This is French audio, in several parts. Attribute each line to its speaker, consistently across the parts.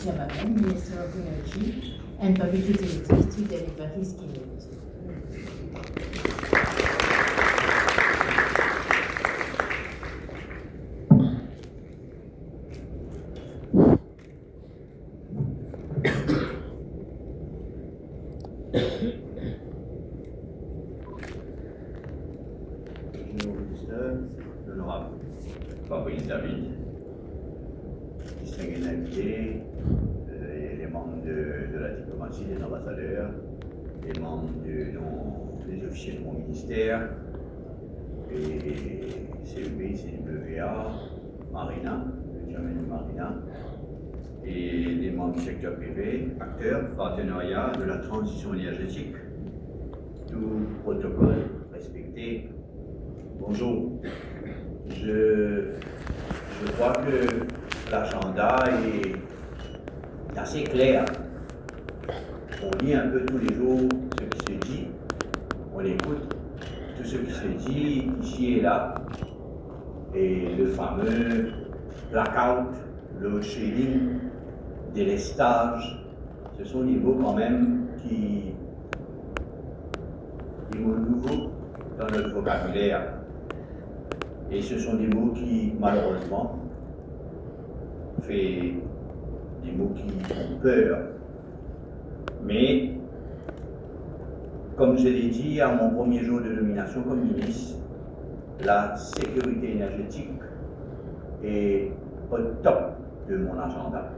Speaker 1: Chairman, Minister of Energy and Public Utilities, to deliver his keynote.
Speaker 2: L'honorable Fabrice David, distingués invités, les membres de la diplomatie, les ambassadeurs, les membres des officiers de mon ministère, et CEB, CWA, Marina, le chairman de Marina, et les membres du secteur privé, acteurs, partenariat de la transition énergétique, tout protocole respecté. Bonjour. Je crois que l'agenda est assez clair. On lit un peu tous les jours ce qui se dit, on écoute tout ce qui se dit ici et là. Et le fameux blackout, load shedding, délestage, ce sont des mots quand même des mots nouveaux dans notre vocabulaire. Et ce sont des mots qui, malheureusement, des mots qui font peur. Mais, comme je l'ai dit à mon premier jour de nomination comme ministre, la sécurité énergétique est au top de mon agenda.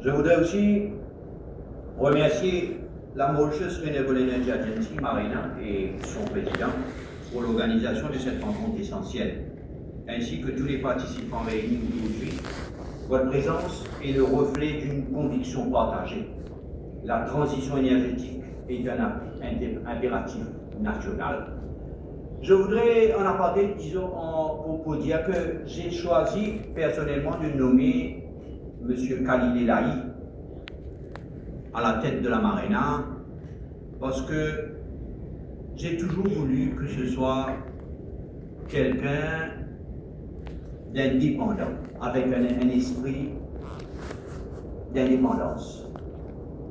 Speaker 2: Je voudrais aussi remercier la Mauritius Renewable Energy Agency, Marina, et son président, pour l'organisation de cette rencontre essentielle, ainsi que tous les participants réunis aujourd'hui. Votre présence est le reflet d'une conviction partagée. La transition énergétique est un impératif national. Je voudrais en aparté, disons, pour dire que j'ai choisi personnellement de nommer M. Khalil Elahi à la tête de la Marina, parce que j'ai toujours voulu que ce soit quelqu'un d'indépendant, avec un esprit d'indépendance,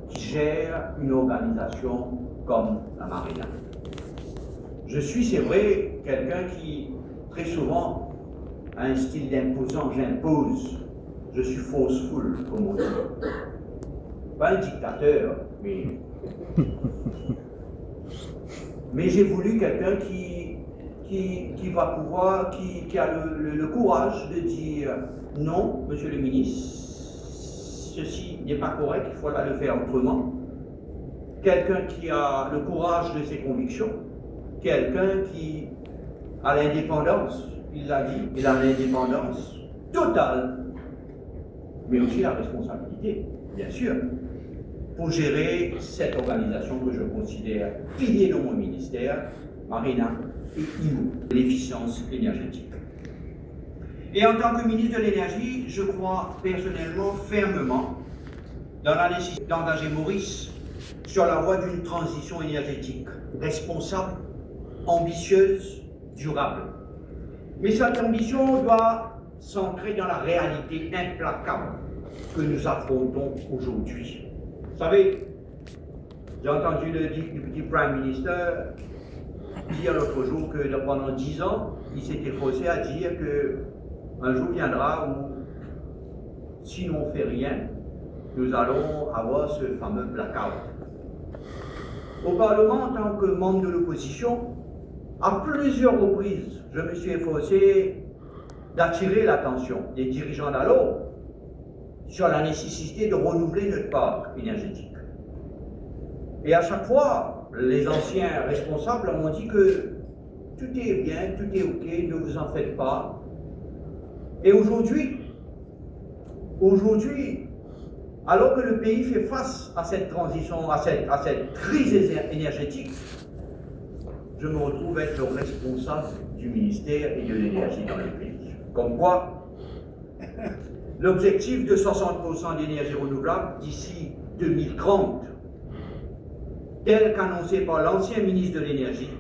Speaker 2: qui gère une organisation comme la Marina. Je suis, c'est vrai, quelqu'un qui, très souvent, a un style d'imposant, j'impose, je suis forceful, comme on dit. Pas un dictateur, mais j'ai voulu quelqu'un qui va pouvoir, qui a le courage de dire non, monsieur le ministre, ceci n'est pas correct, il faudra le faire autrement. Quelqu'un qui a le courage de ses convictions, quelqu'un qui a l'indépendance, il l'a dit, il a l'indépendance totale, mais aussi la responsabilité, bien sûr, pour gérer cette organisation que je considère pilier de mon ministère, Marina et IMO, l'efficience énergétique. Et en tant que ministre de l'Énergie, je crois personnellement fermement dans la nécessité d'engager Maurice sur la voie d'une transition énergétique responsable, ambitieuse, durable. Mais cette ambition doit s'ancrer dans la réalité implacable que nous affrontons aujourd'hui. Vous savez, j'ai entendu le Deputy Prime Minister dire l'autre jour que pendant 10 ans, il s'était forcé à dire qu'un jour viendra où, si on ne fait rien, nous allons avoir ce fameux blackout. Au Parlement, en tant que membre de l'opposition, à plusieurs reprises, je me suis efforcé d'attirer l'attention des dirigeants d'alors sur la nécessité de renouveler notre parc énergétique. Et à chaque fois, les anciens responsables m'ont dit que tout est bien, tout est OK, ne vous en faites pas. Et aujourd'hui, alors que le pays fait face à cette transition, à cette crise énergétique, je me retrouve être le responsable du ministère et de l'énergie dans le pays. Comme quoi, l'objectif de 60% d'énergie renouvelable d'ici 2030, tel qu'annoncé par l'ancien ministre de l'Énergie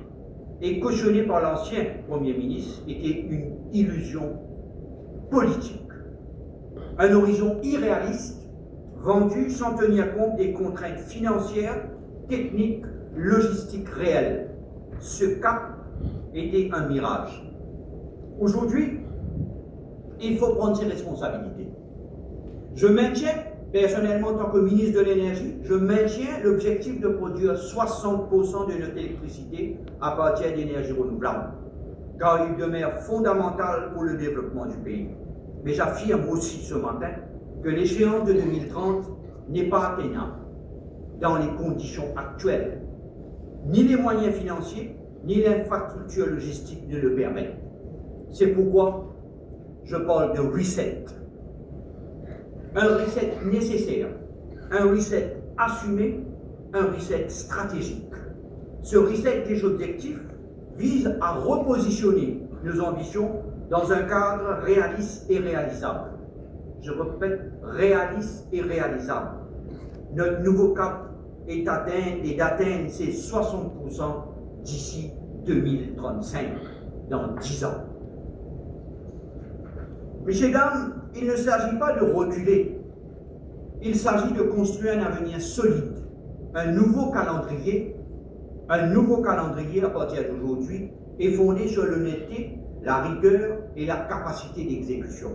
Speaker 2: et cautionné par l'ancien Premier ministre, était une illusion politique. Un horizon irréaliste, vendu sans tenir compte des contraintes financières, techniques, logistiques réelles. Ce cap était un mirage. Aujourd'hui, il faut prendre ses responsabilités. Je maintiens, personnellement, en tant que ministre de l'Énergie, je maintiens l'objectif de produire 60% de notre électricité à partir d'énergies renouvelables, car il demeure fondamental pour le développement du pays. Mais j'affirme aussi ce matin que l'échéance de 2030 n'est pas atteignable dans les conditions actuelles. Ni les moyens financiers, ni l'infrastructure logistique ne le permettent. C'est pourquoi je parle de reset. Un reset nécessaire, un reset assumé, un reset stratégique. Ce reset des objectifs vise à repositionner nos ambitions dans un cadre réaliste et réalisable. Je répète, réaliste et réalisable. Notre nouveau cap est d'atteindre ces 60% d'ici 2035, dans 10 ans. Messieurs, dames, il ne s'agit pas de reculer. Il s'agit de construire un avenir solide, un nouveau calendrier à partir d'aujourd'hui est fondé sur l'honnêteté, la rigueur et la capacité d'exécution.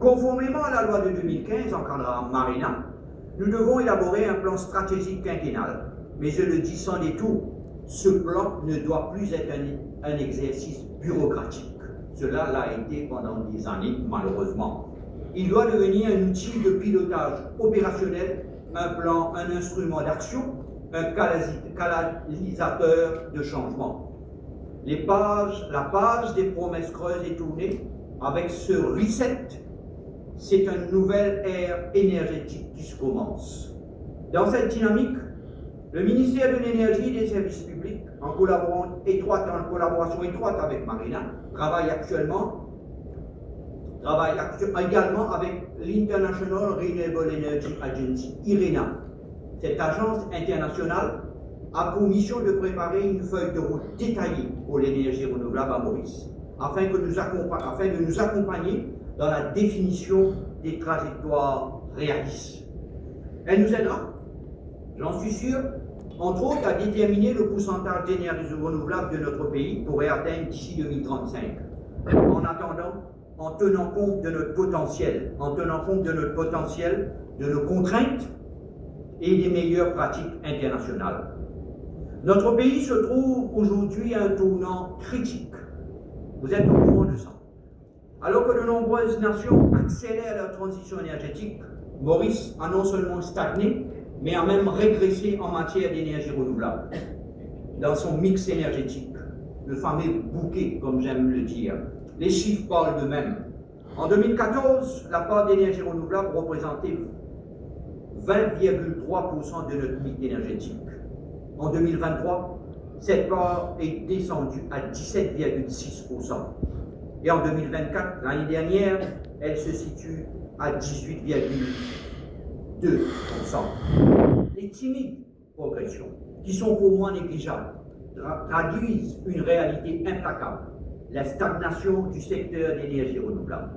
Speaker 2: Conformément à la loi de 2015 encadrant Marina, nous devons élaborer un plan stratégique quinquennal. Mais je le dis sans détour, ce plan ne doit plus être un exercice bureaucratique. Cela l'a été pendant des années, malheureusement. Il doit devenir un outil de pilotage opérationnel, un plan, un instrument d'action, un catalyseur de changement. La page des promesses creuses est tournée. Avec ce reset, c'est une nouvelle ère énergétique qui se commence. Dans cette dynamique, le ministère de l'Énergie et des Services publics, en collaboration étroite avec Marina, travaille également avec l'International Renewable Energy Agency, IRENA. Cette agence internationale a pour mission de préparer une feuille de route détaillée pour l'énergie renouvelable à Maurice, afin de nous accompagner dans la définition des trajectoires réalistes. Elle nous aidera, j'en suis sûr, entre autres à déterminer le pourcentage d'énergie renouvelable de notre pays pourrait atteindre d'ici 2035. En attendant, en tenant compte de notre potentiel, de nos contraintes et des meilleures pratiques internationales. Notre pays se trouve aujourd'hui à un tournant critique. Vous êtes au courant de ça. Alors que de nombreuses nations accélèrent leur transition énergétique, Maurice a non seulement stagné, mais a même régressé en matière d'énergie renouvelable. Dans son mix énergétique, le fameux bouquet, comme j'aime le dire, les chiffres parlent d'eux-mêmes. En 2014, la part d'énergie renouvelable représentait 20,3% de notre mix énergétique. En 2023, cette part est descendue à 17,6%. Et en 2024, l'année dernière, elle se situe à 18,2%. Les timides progressions, qui sont pour moi négligeables, traduisent une réalité implacable, la stagnation du secteur d'énergie renouvelable.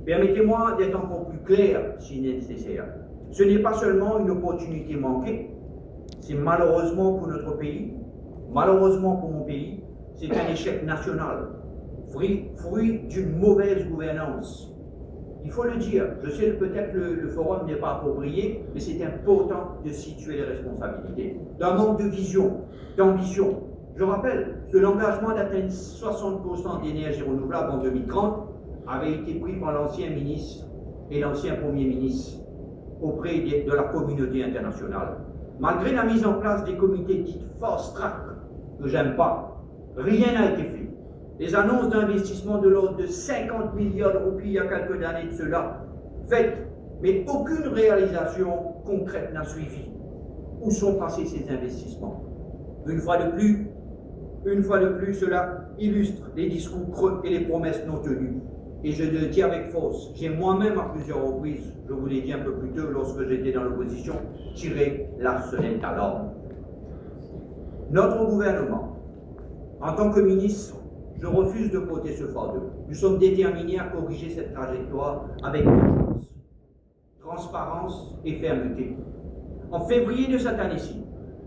Speaker 2: Permettez-moi d'être encore plus clair si nécessaire. Ce n'est pas seulement une opportunité manquée, c'est malheureusement pour notre pays, malheureusement pour mon pays, c'est un échec national, fruit d'une mauvaise gouvernance. Il faut le dire, je sais que peut-être le forum n'est pas approprié, mais c'est important de situer les responsabilités. D'un manque de vision, d'ambition. Je rappelle que l'engagement d'atteindre 60% d'énergie renouvelable en 2030 avait été pris par l'ancien ministre et l'ancien Premier ministre auprès de la communauté internationale. Malgré la mise en place des comités dits fast track, que j'aime pas, rien n'a été fait. Les annonces d'investissement de l'ordre de 50 milliards de roupies il y a quelques années de cela, faites, mais aucune réalisation concrète n'a suivi. Où sont passés ces investissements? Une fois de plus, cela illustre les discours creux et les promesses non tenues. Et je le dis avec force, j'ai moi-même à plusieurs reprises, je vous l'ai dit un peu plus tôt lorsque j'étais dans l'opposition, tiré la sonnette d'alarme. Notre gouvernement, en tant que ministre, je refuse de porter ce fardeau. Nous sommes déterminés à corriger cette trajectoire avec urgence. transparence et fermeté. En février de cette année-ci,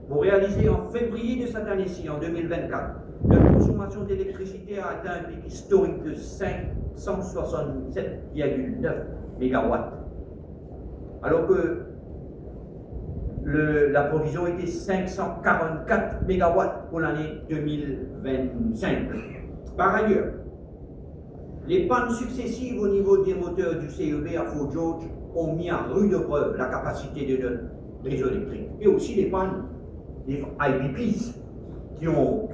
Speaker 2: vous réalisez en février de cette année-ci, en 2024, la consommation d'électricité a atteint un pic historique de 567,9 MW, alors que la provision était 544 MW pour l'année 2025. Par ailleurs, les pannes successives au niveau des moteurs du CEB à Fort George ont mis à rude épreuve la capacité de notre réseau électrique. Et aussi les pannes des IPPs qui ont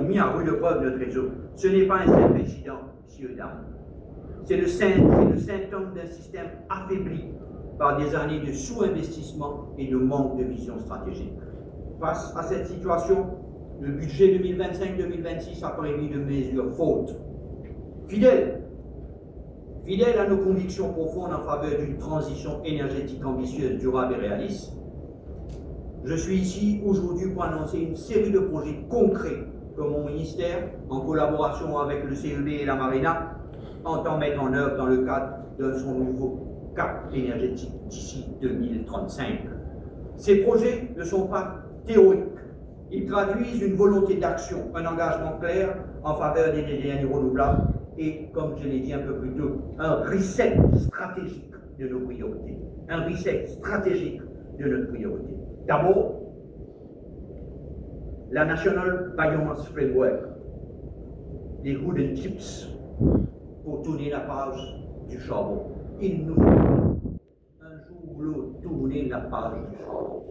Speaker 2: mis à rude épreuve notre réseau. Ce n'est pas un simple incident, monsieur dames. C'est le symptôme d'un système affaibli par des années de sous-investissement et de manque de vision stratégique. Face à cette situation, le budget 2025-2026 a prévu de mesures fortes. Fidèle à nos convictions profondes en faveur d'une transition énergétique ambitieuse, durable et réaliste, je suis ici aujourd'hui pour annoncer une série de projets concrets que mon ministère, en collaboration avec le CEB et la Marina, entend mettre en œuvre dans le cadre de son nouveau cap énergétique d'ici 2035. Ces projets ne sont pas théoriques. Ils traduisent une volonté d'action, un engagement clair en faveur des énergies renouvelables et, comme je l'ai dit un peu plus tôt, un reset stratégique de nos priorités. Un reset stratégique de notre priorité. D'abord, la National Biomass Framework, les Wooden Chips, pour tourner la page du charbon. Il nous faut un jour ou l'autre tourner la page du charbon.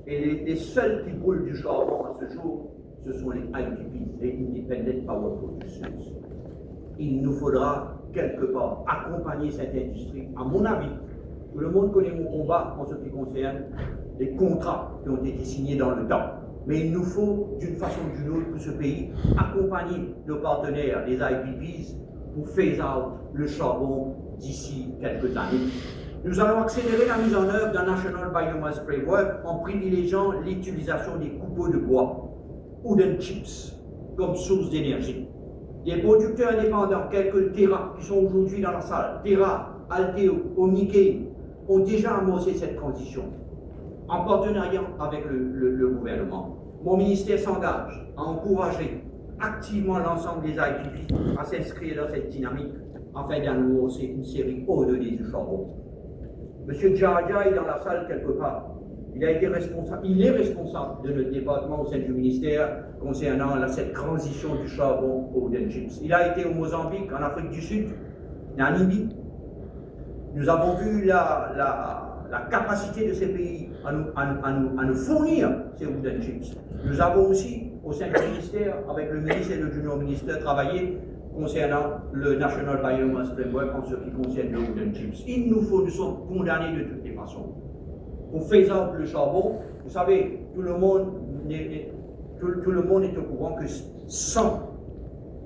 Speaker 2: Et les seuls qui brûlent du charbon à ce jour, ce sont les IPPs, les Independent Power Producers. Il nous faudra quelque part accompagner cette industrie. À mon avis, tout le monde connaît mon combat en ce qui concerne les contrats qui ont été signés dans le temps. Mais il nous faut, d'une façon ou d'une autre, que ce pays accompagne nos partenaires, les IPPs, pour phase out le charbon d'ici quelques années. Nous allons accélérer la mise en œuvre d'un National Biomass Framework en privilégiant l'utilisation des coupeaux de bois, wooden chips, comme source d'énergie. Les producteurs indépendants, tels que Terra, qui sont aujourd'hui dans la salle, Terra, Alteo, Omnicane, ont déjà amorcé cette transition en partenariat avec le gouvernement. Mon ministère s'engage à encourager activement l'ensemble des IPP à s'inscrire dans cette dynamique afin d'annoncer une série ordonnée du charbon. Monsieur Djaradja est dans la salle quelque part. Il est responsable de notre département au sein du ministère concernant cette transition du charbon au wooden chips. Il a été au Mozambique, en Afrique du Sud, en Namibie. Nous avons vu la capacité de ces pays à nous fournir ces wooden chips. Nous avons aussi, au sein du ministère, avec le ministre et le junior ministère, travaillé concernant le National Biomass Framework en ce qui concerne le wooden chips. Nous sommes condamnés de toutes les façons. Pour phase out le charbon, vous savez, tout le monde est au courant que sans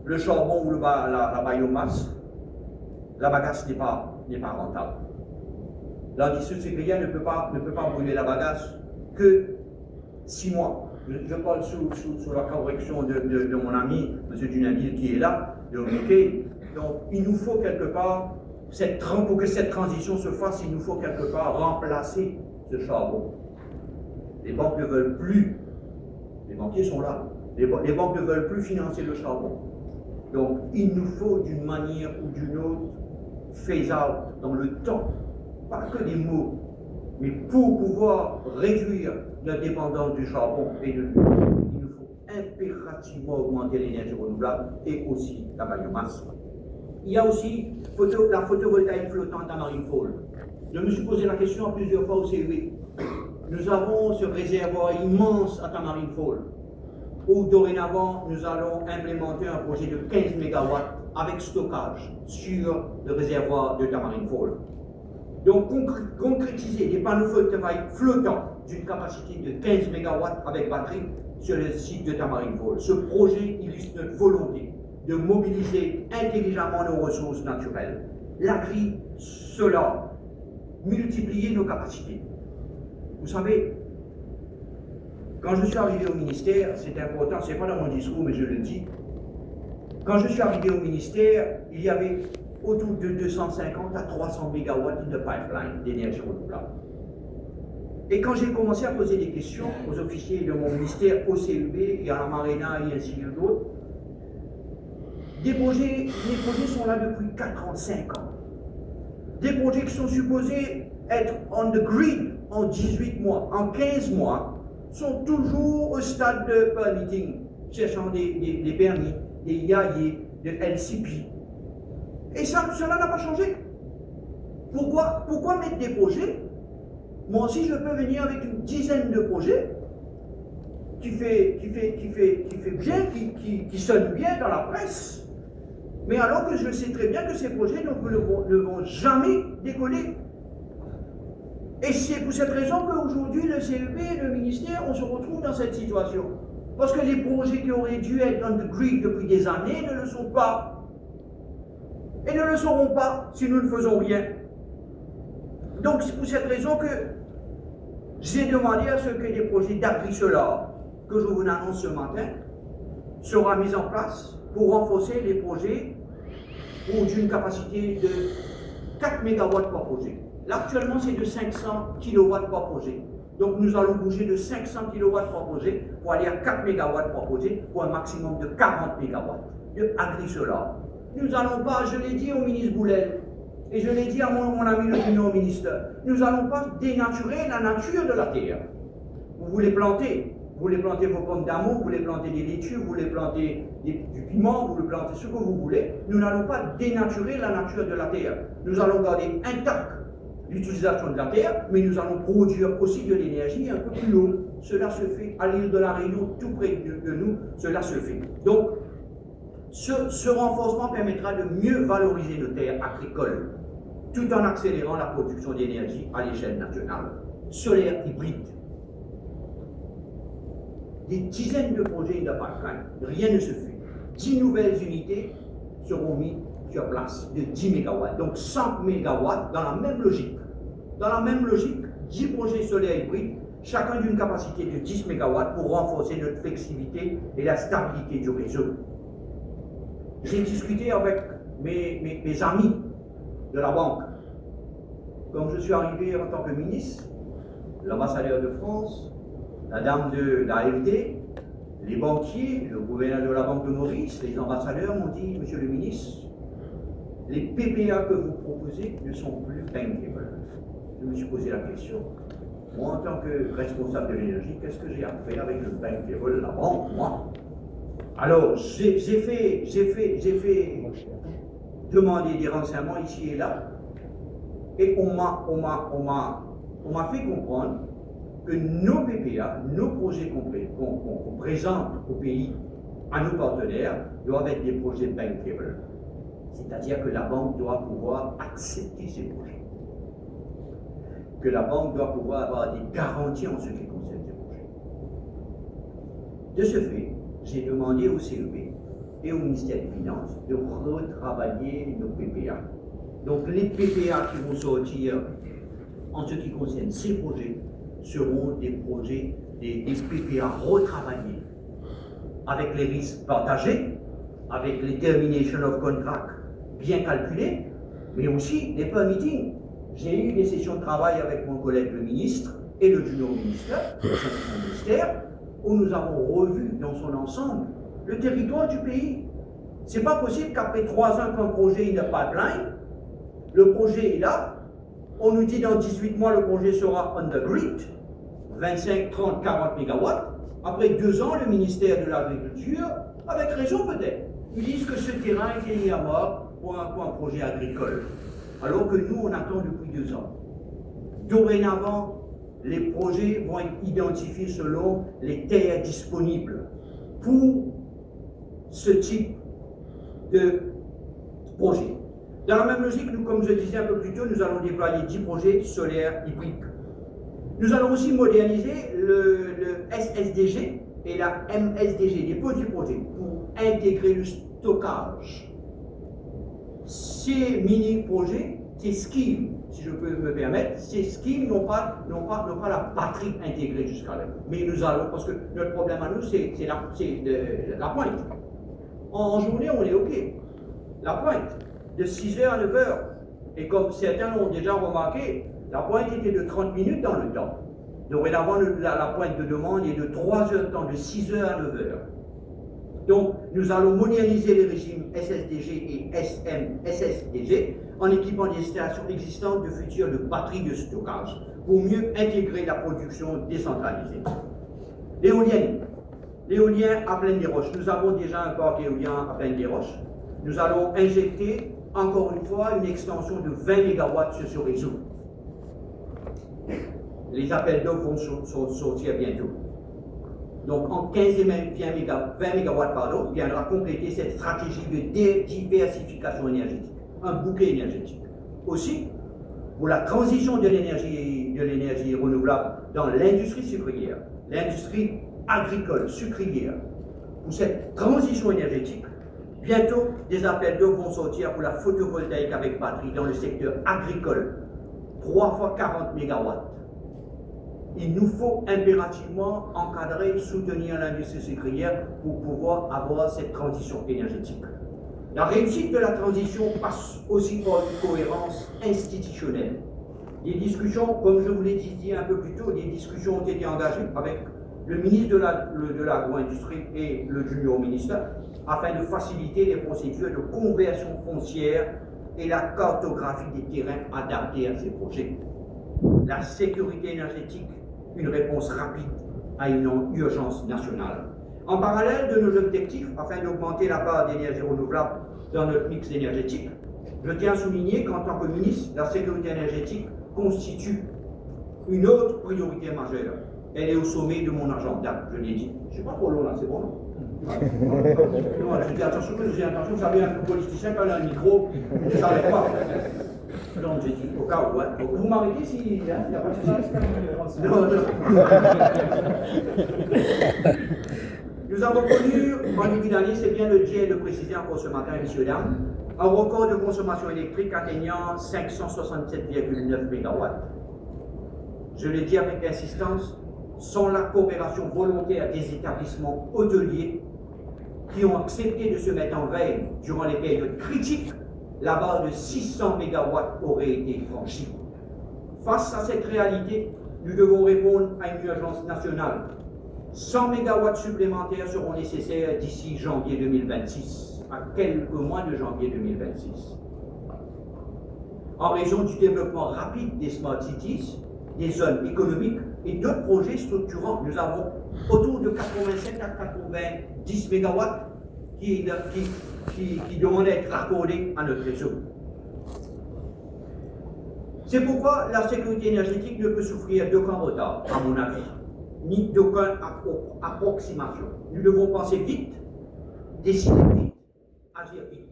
Speaker 2: le charbon ou la biomasse, la bagasse n'est pas rentable. L'industrie sucrière ne peut pas brûler la bagasse que 6 mois. Je parle sous la correction de mon ami, M. Dunaville, qui est là, de Omnicane. Donc, il nous faut quelque part, pour que cette transition se fasse, il nous faut quelque part remplacer ce charbon. Les banques ne veulent plus, les banquiers sont là, les banques ne veulent plus financer le charbon. Donc, il nous faut d'une manière ou d'une autre phase out dans le temps, pas que des mots, mais pour pouvoir réduire la dépendance du charbon et de l'eau, il nous faut impérativement augmenter l'énergie renouvelable et aussi la biomasse. Il y a aussi la photovoltaïque flottante à Marine Fall. Je me suis posé la question à plusieurs fois au CEB. Nous avons ce réservoir immense à Tamarine Fall, où dorénavant nous allons implémenter un projet de 15 MW avec stockage sur le réservoir de Tamarine Fall. Donc concrétiser des panneaux photovoltaïques flottants d'une capacité de 15 MW avec batterie sur le site de Tamarine Fall. Ce projet illustre notre volonté de mobiliser intelligemment nos ressources naturelles. L'agri-solar, multiplier nos capacités. Vous savez, quand je suis arrivé au ministère, c'est important, c'est pas dans mon discours, mais je le dis. Quand je suis arrivé au ministère, il y avait autour de 250 à 300 mégawatts de pipeline d'énergie renouvelable. Et quand j'ai commencé à poser des questions aux officiers de mon ministère, au CEB et à la Marina et ainsi que d'autres, les projets sont là depuis 4 ans, 5 ans. Des projets qui sont supposés être on the grid en 18 mois, en 15 mois, sont toujours au stade de permitting, cherchant des permis, des IAE, des LCP. Et cela n'a pas changé. Pourquoi mettre des projets? Moi aussi, je peux venir avec une dizaine de projets qui fait bien, qui sonne bien dans la presse. Mais alors que je sais très bien que ces projets ne vont jamais décoller. Et c'est pour cette raison qu'aujourd'hui, le CEB et le ministère, on se retrouve dans cette situation. Parce que les projets qui auraient dû être on the grid depuis des années ne le sont pas. Et ne le seront pas si nous ne faisons rien. Donc c'est pour cette raison que j'ai demandé à ce que des projets d'agri-solar, que je vous annonce ce matin, sera mis en place pour renforcer les projets pour d'une capacité de 4 MW par projet. Là, actuellement, c'est de 500 kW par projet. Donc, nous allons bouger de 500 kW par projet pour aller à 4 MW par projet pour un maximum de 40 MW de agri-solar. Nous n'allons pas, je l'ai dit au ministre Boulel, et je l'ai dit à mon ami le Premier ministre, nous n'allons pas dénaturer la nature de la terre. Vous voulez planter vos pommes d'amour, vous voulez planter des laitues, vous voulez planter du piment, vous voulez planter ce que vous voulez. Nous n'allons pas dénaturer la nature de la terre. Nous allons garder intact l'utilisation de la terre, mais nous allons produire aussi de l'énergie un peu plus haut. Cela se fait à l'île de la Réunion, tout près de nous, cela se fait. Donc, ce renforcement permettra de mieux valoriser nos terres agricoles, tout en accélérant la production d'énergie à l'échelle nationale. Solaire hybride. Des dizaines de projets de pipeline, rien ne se fait. 10 nouvelles unités seront mises sur place de 10 MW, donc 100 MW dans la même logique. Dans la même logique, 10 projets solaires hybrides, chacun d'une capacité de 10 MW pour renforcer notre flexibilité et la stabilité du réseau. J'ai discuté avec mes amis de la banque. Comme je suis arrivé en tant que ministre, l'ambassadeur de France, la dame de l'AFD, les banquiers, le gouverneur de la Banque de Maurice, les ambassadeurs m'ont dit, monsieur le ministre, les PPA que vous proposez ne sont plus bankable. Je me suis posé la question, moi en tant que responsable de l'énergie, qu'est-ce que j'ai à faire avec le bankable, la banque, moi? Alors, j'ai fait demander des renseignements ici et là, et on m'a fait comprendre que nos PPA, nos projets qu'on présente au pays, à nos partenaires, doivent être des projets bankable. C'est-à-dire que la banque doit pouvoir accepter ces projets. Que la banque doit pouvoir avoir des garanties en ce qui concerne ces projets. De ce fait, j'ai demandé au CEB et au ministère des Finances de retravailler nos PPA. Donc les PPA qui vont sortir en ce qui concerne ces projets seront des projets, des PPA retravaillés, avec les risques partagés, avec les termination of contract bien calculés, mais aussi des permitting. J'ai eu des sessions de travail avec mon collègue le ministre et le junior ministère, où nous avons revu dans son ensemble le territoire du pays. C'est pas possible qu'après 3 ans qu'un projet est de pipeline, le projet est là, on nous dit dans 18 mois le projet sera on the grid, 25, 30, 40 MW. Après 2 ans, le ministère de l'Agriculture, avec raison peut-être, ils disent que ce terrain est mis à mort pour un projet agricole. Alors que nous, on attend depuis 2 ans. Dorénavant, les projets vont être identifiés selon les terres disponibles pour ce type de projet. Dans la même logique, nous, comme je disais un peu plus tôt, nous allons déployer 10 projets solaires hybrides. Nous allons aussi moderniser le SSDG et la MSDG, des petits projets, pour intégrer le stockage. Ces mini-projets, ces schemes, si je peux me permettre, ces schemes n'ont pas la batterie intégrée jusqu'à là. Mais nous allons, parce que notre problème à nous, c'est la pointe. En journée, on est OK. La pointe. de 6h à 9h. Et comme certains l'ont déjà remarqué, la pointe était de 30 minutes dans le temps. Dorénavant, la pointe de demande est de 3 heures de temps, de 6h à 9h. Donc, nous allons moderniser les régimes SSDG et SSDG en équipant des stations existantes de futures de batteries de stockage pour mieux intégrer la production décentralisée. L'éolien à Plaine des Roches. Nous avons déjà un parc éolien à Plaine des Roches. Nous allons injecter, encore une fois, une extension de 20 MW sur ce réseau. Les appels d'offres vont sortir bientôt. Donc, en 15 et 20 MW, viendra compléter cette stratégie de diversification énergétique, un bouquet énergétique. Aussi, pour la transition de l'énergie renouvelable dans l'industrie sucrière, l'industrie agricole sucrière, pour cette transition énergétique, bientôt des appels d'offres vont sortir pour la photovoltaïque avec batterie dans le secteur agricole, 3 fois 40 MW. Il nous faut impérativement encadrer et soutenir l'industrie sucrière pour pouvoir avoir cette transition énergétique. La réussite de la transition passe aussi par une cohérence institutionnelle. Des discussions, comme je vous l'ai dit un peu plus tôt, des discussions ont été engagées avec le ministre de l'agro-industrie et le junior ministère afin de faciliter les procédures de conversion foncière et la cartographie des terrains adaptés à ces projets. La sécurité énergétique, une réponse rapide à une urgence nationale. En parallèle de nos objectifs, afin d'augmenter la part d'énergie renouvelable dans notre mix énergétique, je tiens à souligner qu'en tant que ministre, la sécurité énergétique constitue une autre priorité majeure. Elle est au sommet de mon agenda, je l'ai dit. Je ne suis pas trop long là, c'est bon, non? Non, je dis attention, j'ai l'intention, vous savez, un politicien, quand il a un micro, il ne s'arrête pas. Donc j'ai dit, au cas où, ouais. Vous m'arrêtez s'il n'y a pas de chose. Non. Nous avons connu, en début d'année, c'est bien le dire et le préciser encore ce matin, messieurs, dames, un record de consommation électrique atteignant 567,9 MW. Je le dis avec insistance, sans la coopération volontaire des établissements hôteliers qui ont accepté de se mettre en veille durant les périodes critiques, la barre de 600 MW aurait été franchie. Face à cette réalité, nous devons répondre à une urgence nationale. 100 MW supplémentaires seront nécessaires d'ici janvier 2026, à quelques mois de janvier 2026. En raison du développement rapide des smart cities, des zones économiques et d'autres projets structurants, nous avons autour de 87 à 90 MW qui demandent à être raccordés à notre réseau. C'est pourquoi la sécurité énergétique ne peut souffrir d'aucun retard, à mon avis, ni d'aucune approximation. Nous devons penser vite, décider vite, agir vite.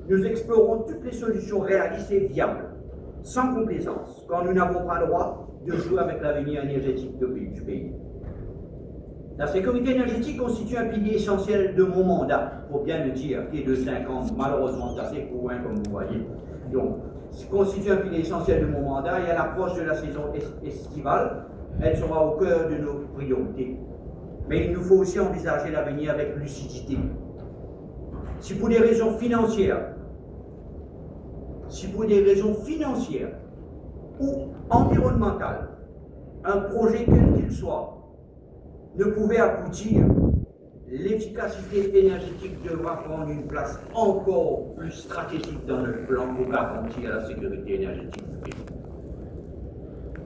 Speaker 2: Nous explorons toutes les solutions réalistes et viables, sans complaisance, car nous n'avons pas le droit de jouer avec l'avenir énergétique du pays. La sécurité énergétique constitue un pilier essentiel de mon mandat, pour bien le dire, qui est de 5 ans, malheureusement assez court, comme vous voyez. Donc, constitue un pilier essentiel de mon mandat et à l'approche de la saison estivale, elle sera au cœur de nos priorités. Mais il nous faut aussi envisager l'avenir avec lucidité. Si pour des raisons financières ou environnementales, un projet quel qu'il soit ne pouvait aboutir, l'efficacité énergétique devra prendre une place encore plus stratégique dans notre plan pour garantir la sécurité énergétique du pays.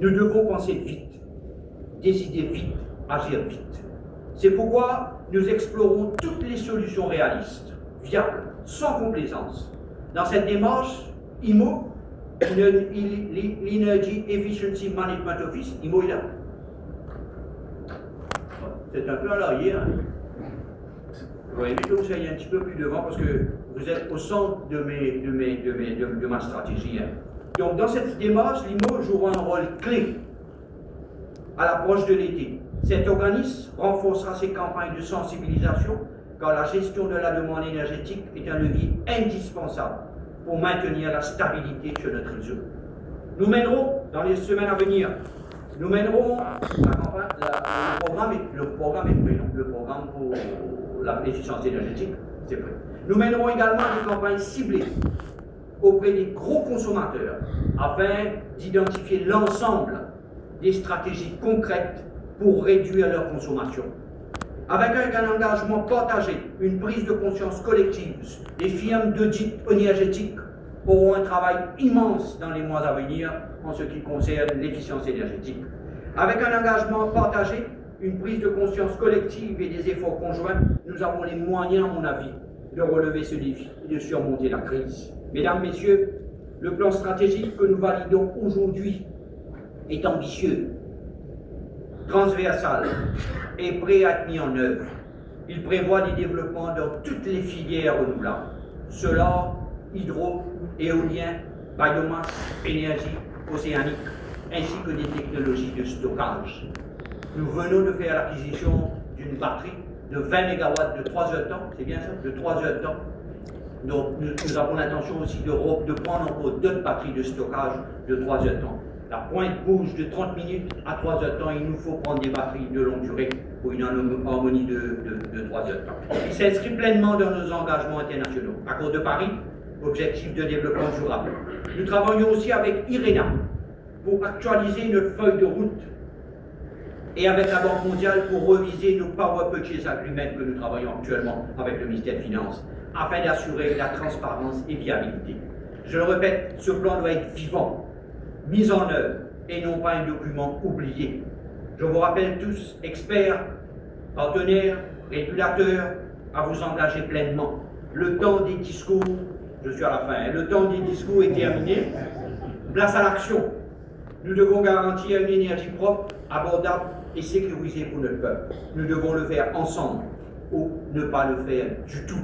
Speaker 2: Nous devons penser vite, décider vite, agir vite. C'est pourquoi nous explorons toutes les solutions réalistes, viables, sans complaisance. Dans cette démarche, IMO, l'Energy Efficiency Management Office, IMO est là. C'est un peu à l'arrière. J'aurais aimé que vous soyez un petit peu plus devant parce que vous êtes au centre de ma stratégie. Donc dans cette démarche, l'IMO jouera un rôle clé à l'approche de l'été. Cet organisme renforcera ses campagnes de sensibilisation car la gestion de la demande énergétique est un levier indispensable pour maintenir la stabilité sur notre réseau. Nous mènerons, dans les semaines à venir, le programme est prêt, non? Le programme pour l'efficience énergétique, c'est prêt. Nous mènerons également des campagnes ciblées auprès des gros consommateurs afin d'identifier l'ensemble des stratégies concrètes pour réduire leur consommation. Avec un engagement partagé, une prise de conscience collective, les firmes d'audit énergétique auront un travail immense dans les mois à venir en ce qui concerne l'efficience énergétique. Avec un engagement partagé, une prise de conscience collective et des efforts conjoints, nous avons les moyens, à mon avis, de relever ce défi et de surmonter la crise. Mesdames, Messieurs, le plan stratégique que nous validons aujourd'hui est ambitieux, transversal et prêt à être mis en œuvre. Il prévoit des développements dans toutes les filières renouvelables, solaire, hydro, éolien, biomasse, énergie océanique, ainsi que des technologies de stockage. Nous venons de faire l'acquisition d'une batterie de 20 MW de 3 heures de temps, c'est bien ça, de 3 heures de temps. Donc nous avons l'intention aussi de prendre en compte d'autres batteries de stockage de 3 heures de temps. La pointe bouge de 30 minutes à 3 heures de temps, il nous faut prendre des batteries de longue durée pour une harmonie de 3 heures de temps. Il s'inscrit pleinement dans nos engagements internationaux. Accord de Paris, objectif de développement durable. Nous travaillons aussi avec IRENA pour actualiser notre feuille de route et avec la Banque mondiale pour reviser nos Power Purchase Agreements que nous travaillons actuellement avec le ministère des Finances, afin d'assurer la transparence et viabilité. Je le répète, ce plan doit être vivant, mis en œuvre et non pas un document oublié. Je vous rappelle tous, experts, partenaires, régulateurs, à vous engager pleinement. Le temps des discours, je suis à la fin, le temps des discours est terminé. Place à l'action. Nous devons garantir une énergie propre, abordable et sécurisée pour notre peuple. Nous devons le faire ensemble ou ne pas le faire du tout.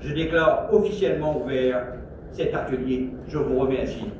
Speaker 2: Je déclare officiellement ouvert cet atelier. Je vous remercie.